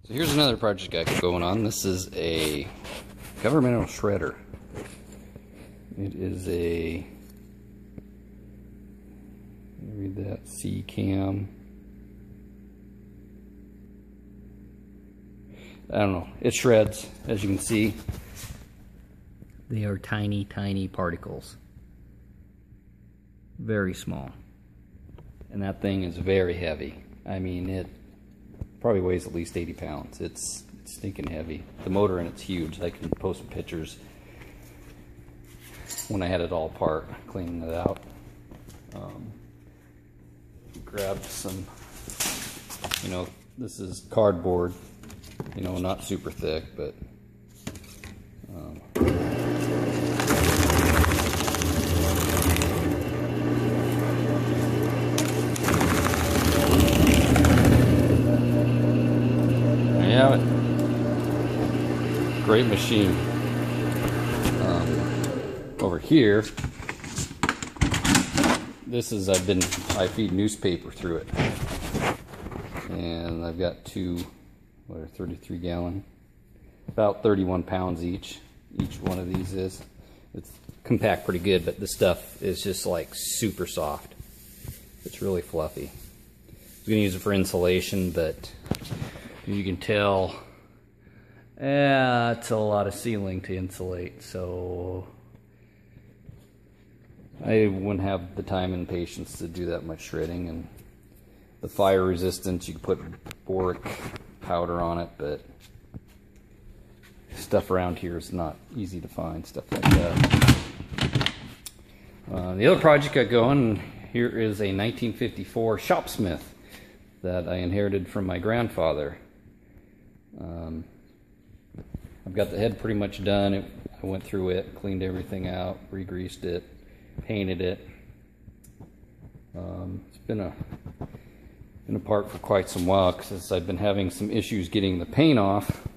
So here's another project I got going on. This is a governmental shredder. It is a, read that, C-cam. I don't know. It shreds, as you can see. They are tiny, tiny particles. Very small. And that thing is very heavy. I mean, it probably weighs at least 80 pounds. It's stinking heavy. The motor in it's huge. I can post some pictures when I had it all apart, cleaning it out. Grabbed some, this is cardboard, not super thick, but yeah, great machine. Over here, this is, I feed newspaper through it, and I've got two, 33 gallon, about 31 pounds each one of these is. It's compact pretty good, but the stuff is just like super soft. It's really fluffy. I'm gonna use it for insulation, but you can tell, it's a lot of ceiling to insulate, so I wouldn't have the time and patience to do that much shredding. And the fire resistance, you can put boric powder on it, but stuff around here is not easy to find, stuff like that. The other project I got going, here is a 1954 Shopsmith that I inherited from my grandfather. I've got the head pretty much done. I went through it, cleaned everything out, re-greased it, painted it. It's been apart for quite some while because I've been having some issues getting the paint off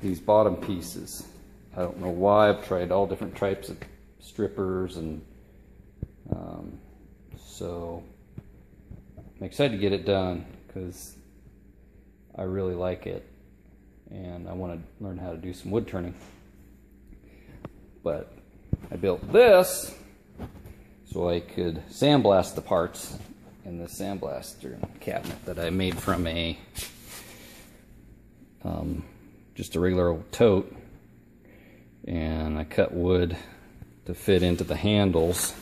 these bottom pieces. I don't know why. I've tried all different types of strippers, and so I'm excited to get it done because I really like it and I want to learn how to do some wood turning. But I built this so I could sandblast the parts in the sandblaster cabinet that I made from a just a regular old tote, and I cut wood to fit into the handles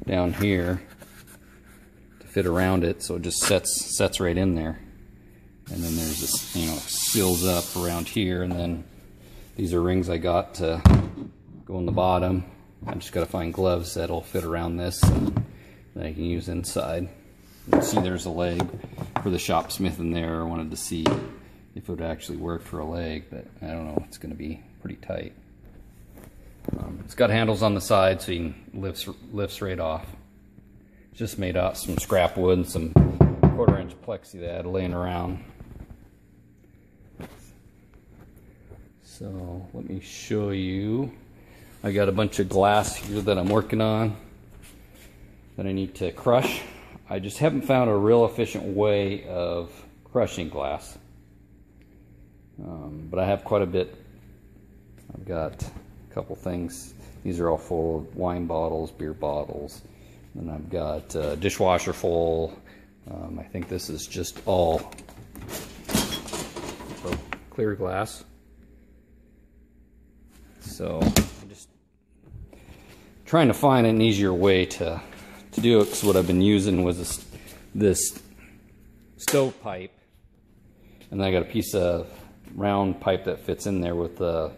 down here to fit around it, so it just sets right in there. And then there's this, seals up around here, and then these are rings I got to go in the bottom. I just got to find gloves that'll fit around this and that I can use inside. You can see there's a leg for the Shopsmith in there. I wanted to see if it would actually work for a leg, but I don't know. It's going to be pretty tight. It's got handles on the side so you can lifts right off. It's just made out of some scrap wood and some 1/4 inch plexi that I had laying around. So let me show you. I got a bunch of glass here that I'm working on that I need to crush. I just haven't found a real efficient way of crushing glass. But I have quite a bit. I've got a couple things. These are all full of wine bottles, beer bottles. And I've got a dishwasher full. I think this is just all clear glass. So I'm just trying to find an easier way to do it, because what I've been using was this stove pipe, and then I got a piece of round pipe that fits in there with a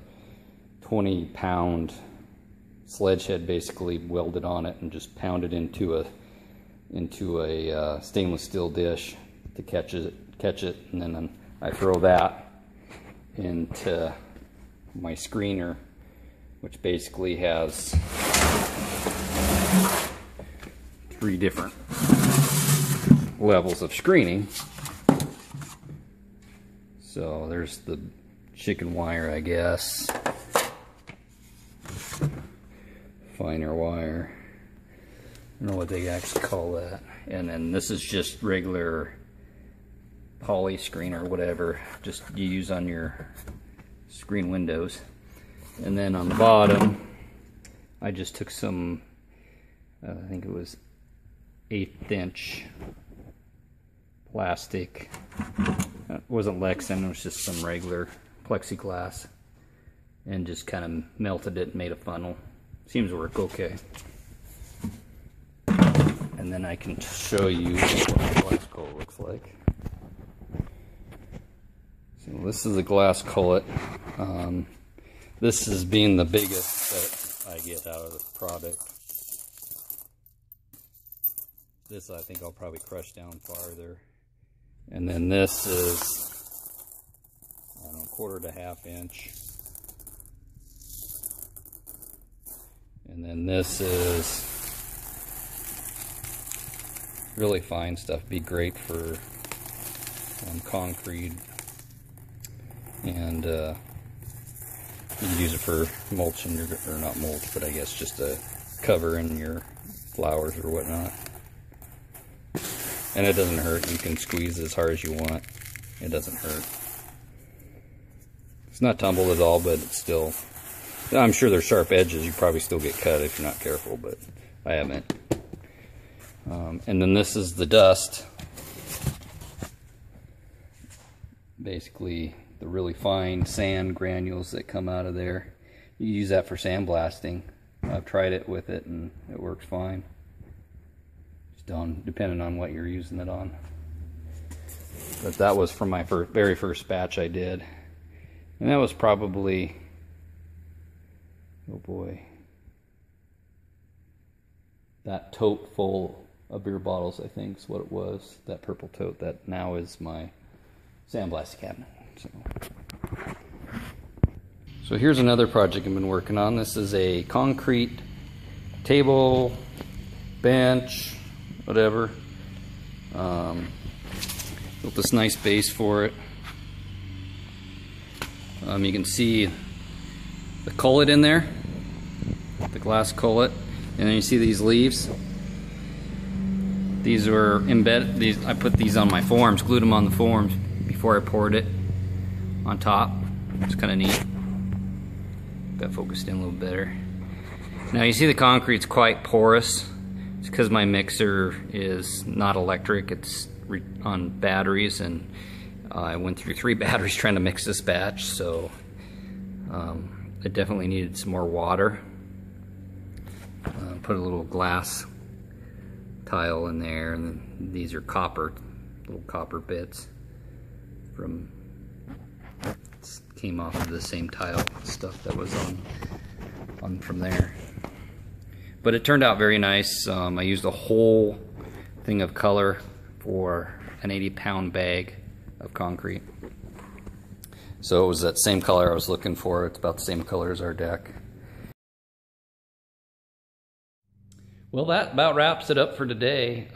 20-pound sledge head basically welded on it, and just pounded into a stainless steel dish to catch it, and then I throw that into my screener, which basically has 3 different levels of screening. So there's the chicken wire, I guess, finer wire, I don't know what they actually call that, and then this is just regular poly screen or whatever just you use on your screen windows. And then on the bottom, I just took some, I think it was 1/8 inch plastic. It wasn't Lexan, it was just some regular plexiglass, and just kind of melted it and made a funnel. Seems to work okay. And then I can show you what the glass cullet looks like. So this is a glass cullet. This is being the biggest that I get out of the product. This I think I'll probably crush down farther. And then this is, I don't know, 1/4 to 1/2 inch. And then this is really fine stuff. Be great for concrete, and you can use it for mulching, or not mulch, but I guess just a cover in your flowers or whatnot. And it doesn't hurt. You can squeeze as hard as you want. It doesn't hurt. It's not tumbled at all, but it's still, I'm sure there's sharp edges. You probably still get cut if you're not careful, but I haven't. And then this is the dust. Basically the really fine sand granules that come out of there. You use that for sandblasting. I've tried it with it and it works fine. Depending on what you're using it on. But that was from my very first batch I did, and that was probably, oh boy, that tote full of beer bottles, I think is what it was. That purple tote that now is my sandblasting cabinet. So here's another project I've been working on. This is a concrete table, bench, whatever. Built this nice base for it. You can see the cullet in there, the glass cullet, and then you see these leaves. These were embedded. I put these on my forms, glued them on the forms before I poured it on top. It's kind of neat. Got focused in a little better. Now you see the concrete's quite porous. It's because my mixer is not electric, it's on batteries, and I went through 3 batteries trying to mix this batch, so it definitely needed some more water. Put a little glass tile in there, and then these are little copper bits from, came off of the same tile stuff that was on from there. But it turned out very nice. I used a whole thing of color for an 80-pound bag of concrete. So it was that same color I was looking for. It's about the same color as our deck. Well, that about wraps it up for today.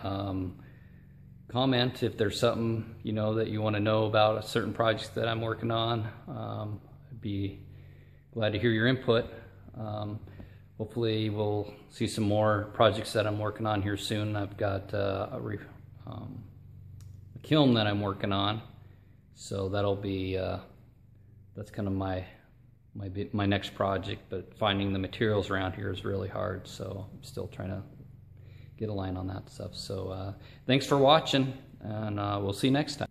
Comment if there's something that you want to know about a certain project that I'm working on. I'd be glad to hear your input. Hopefully we'll see some more projects that I'm working on here soon. I've got a kiln that I'm working on, so that'll be that's kind of my next project. But finding the materials around here is really hard, so I'm still trying to get a line on that stuff. So thanks for watching, and we'll see you next time.